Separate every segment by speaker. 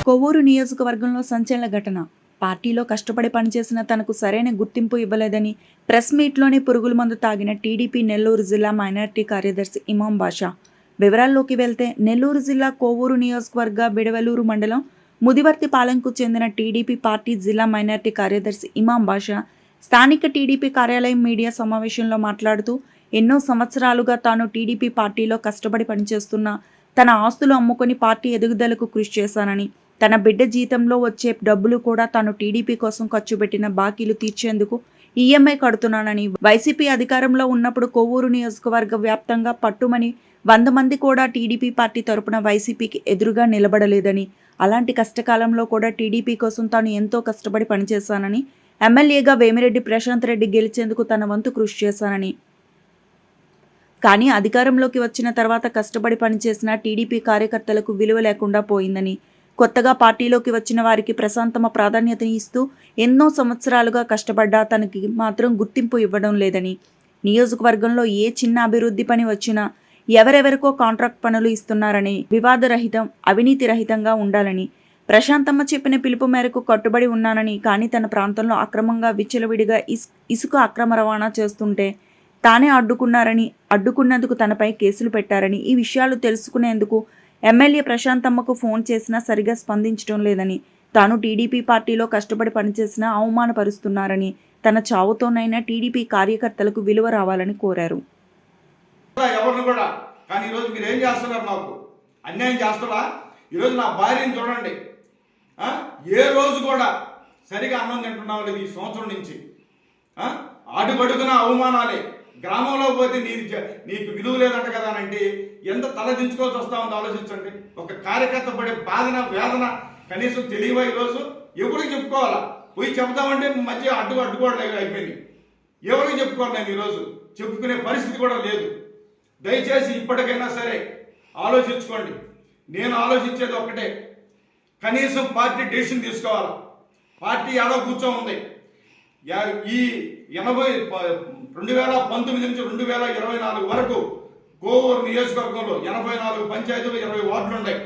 Speaker 1: కొవ్వూరు నియోజకవర్గంలో సంచలన ఘటన. పార్టీలో కష్టపడి పనిచేసిన తనకు సరైన గుర్తింపు ఇవ్వలేదని ప్రెస్ మీట్లోనే పురుగుల మందు తాగిన టీడీపీ నెల్లూరు జిల్లా మైనారిటీ కార్యదర్శి ఇమాం బాషా. వివరాల్లోకి వెళ్తే నెల్లూరు జిల్లా కొవ్వూరు నియోజకవర్గ బిడవలూరు మండలం ముదివర్తిపాలెంకు చెందిన టీడీపీ పార్టీ జిల్లా మైనారిటీ కార్యదర్శి ఇమాం బాషా స్థానిక టీడీపీ కార్యాలయం మీడియా సమావేశంలో మాట్లాడుతూ ఎన్నో సంవత్సరాలుగా తాను టీడీపీ పార్టీలో కష్టపడి పనిచేస్తున్నా తన ఆస్తులు అమ్ముకొని పార్టీ ఎదుగుదలకు కృషి చేశానని, తన బిడ్డ జీతంలో వచ్చే డబ్బులు కూడా తాను టీడీపీ కోసం ఖర్చు పెట్టిన బాకీలు తీర్చేందుకు ఈఎంఐ కడుతున్నానని, వైసీపీ అధికారంలో ఉన్నప్పుడు కొవ్వూరు నియోజకవర్గ వ్యాప్తంగా పట్టుమని 100 మంది కూడా టీడీపీ పార్టీ తరపున వైసీపీకి ఎదురుగా నిలబడలేదని, అలాంటి కష్టకాలంలో కూడా టీడీపీ కోసం తాను ఎంతో కష్టపడి పనిచేశానని, ఎమ్మెల్యేగా వేమిరెడ్డి ప్రశాంత్ రెడ్డి గెలిచేందుకు తన వంతు కృషి చేశానని, కానీ అధికారంలోకి వచ్చిన తర్వాత కష్టపడి పనిచేసిన టీడీపీ కార్యకర్తలకు విలువ లేకుండా పోయిందని, కొత్తగా పార్టీలోకి వచ్చిన వారికి ప్రశాంతమ ప్రాధాన్యతని ఇస్తూ ఎన్నో సంవత్సరాలుగా కష్టపడ్డా తనకి మాత్రం గుర్తింపు ఇవ్వడం లేదని, నియోజకవర్గంలో ఏ చిన్న అభివృద్ధి పని వచ్చినా ఎవరెవరికో కాంట్రాక్ట్ పనులు ఇస్తున్నారని, వివాదరహితం అవినీతి రహితంగా ఉండాలని, ప్రశాంతమ్మ చెప్పిన పిలుపు మేరకు కట్టుబడి ఉన్నానని, కానీ తన ప్రాంతంలో అక్రమంగా విచ్చలవిడిగా ఇసుక అక్రమ రవాణా చేస్తుంటే తానే అడ్డుకున్నందుకు తనపై కేసులు పెట్టారని, ఈ విషయాలు తెలుసుకునేందుకు ఎమ్మెల్యే ప్రశాంతమ్మకు ఫోన్ చేసినా సరిగా స్పందించడం లేదని, తాను టీడీపీ పార్టీలో కష్టపడి పనిచేసినా అవమానపరుస్తున్నారని, తన చావుతోనైనా టీడీపీ కార్యకర్తలకు విలువ రావాలని కోరారు.
Speaker 2: ఎవరిని కూడా కానీ ఈరోజు మీరు ఏం చేస్తున్నారు? నాకు అన్యాయం చేస్తారా? ఈరోజు నా భార్యని చూడండి, ఏ రోజు కూడా సరిగా అన్నం తింటున్నావు లేదు ఈ సంవత్సరం నుంచి. అడుగడుగున అవమానాలే. గ్రామంలో పోతే నీకు విలువ లేదంట కదా అంటే ఎంత తలదించుకోవాల్సి వస్తా ఉందో ఆలోచించండి. ఒక కార్యకర్త పడే బాధన వేదన కనీసం తెలియవా? ఈరోజు ఎవరికి చెప్పుకోవాలా? పోయి చెప్తామంటే మధ్య అడ్డుకోవడం అయిపోయింది. ఎవరికి చెప్పుకోవాలి? నేను ఈరోజు చెప్పుకునే పరిస్థితి కూడా లేదు. దయచేసి ఇప్పటికైనా సరే ఆలోచించుకోండి. నేను ఆలోచించేది ఒక్కటే, కనీసం పార్టీ డెసిషన్ తీసుకోవాలి. పార్టీ ఆడో కూర్చో ఉంది. ఈ 2019 నుంచి 2024 వరకు కొవ్వూరు నియోజకవర్గంలో 84 పంచాయతీలు 20 వార్డులు ఉన్నాయి.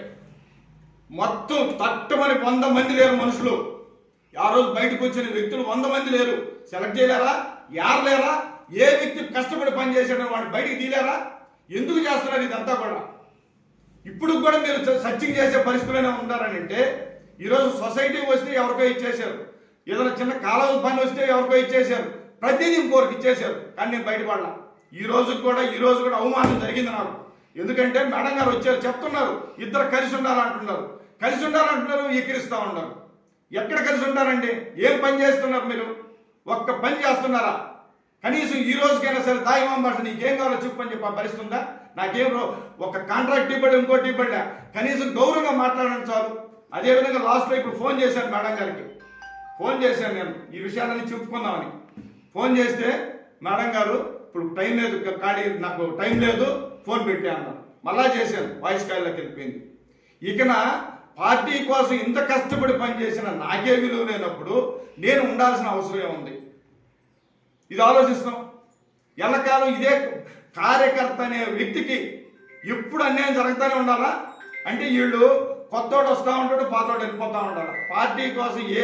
Speaker 2: మొత్తం తట్టమని 100 మంది లేరు మనుషులు. ఆ రోజు బయటకు వచ్చిన వ్యక్తులు 100 మంది లేరు. సెలెక్ట్ చేయలేరా? యారలేరా? ఏ వ్యక్తి కష్టపడి పనిచేసాడో వాడిని బయటికి తీలేరా? ఎందుకు చేస్తున్నారు ఇదంతా కూడా? ఇప్పుడు కూడా మీరు సర్చింగ్ చేసే పరిస్థితుల్లోనే ఉన్నారని అంటే, ఈరోజు సొసైటీకి వస్తే ఎవరికో ఇచ్చేశారు, ఏదైనా చిన్న కాలం పని వస్తే ఎవరికో ఇచ్చేశారు, ప్రతిదీ ఇంకోరికి ఇచ్చేశారు. కానీ నేను బయటపడలా. ఈ రోజు కూడా అవమానం జరిగింది నాకు. ఎందుకంటే మేడం గారు వచ్చారు, చెప్తున్నారు ఇద్దరు కలిసి ఉండాలంటున్నారు, ఎక్కిరిస్తూ ఉన్నారు. ఎక్కడ కలిసి ఉంటారండి? ఏం పని చేస్తున్నారు మీరు? ఒక్క పని చేస్తున్నారా? కనీసం ఈ రోజుకైనా సరే దాయిమాం భాష నీకేం కావాలో చెప్పని చెప్పి భరిస్తుందా? నాకేం ఒక కాంట్రాక్ట్ ఇవ్వడం ఇంకోటి ఇవ్వడా, కనీసం గౌరవంగా మాట్లాడడం చాలు. అదేవిధంగా లాస్ట్లో ఇప్పుడు ఫోన్ చేశాను మేడం గారికి. నేను ఈ విషయాలన్నీ చెప్పుకుందామని ఫోన్ చేస్తే, మేడం గారు ఇప్పుడు టైం లేదు, నాకు టైం లేదు, ఫోన్ పెట్టి అన్నారు. మళ్ళా చేశాను, వాయిస్ కాల్లోకి వెళ్ళిపోయింది. ఇకన పార్టీ కోసం ఇంత కష్టపడి పనిచేసిన నాకే విలువ లేనప్పుడు నేను ఉండాల్సిన అవసరం ఉంది. ఇది ఆలోచిస్తాం. ఎల్లకాలం ఇదే కార్యకర్త అనే వ్యక్తికి ఎప్పుడు అన్యాయం జరుగుతూనే ఉండాలా? అంటే వీళ్ళు కొత్తోడు వస్తూ ఉంటాడు, పాతోడు వెళ్ళిపోతూ ఉంటాడు. పార్టీ కోసం ఏ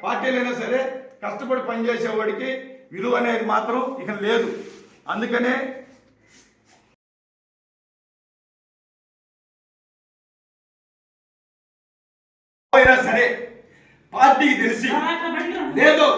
Speaker 2: పార్టీలైనా సరే కష్టపడి పనిచేసేవాడికి విలువ అనేది మాత్రం ఇక లేదు. అందుకనే అయినా సరే పార్టీకి తెలిసి లేదు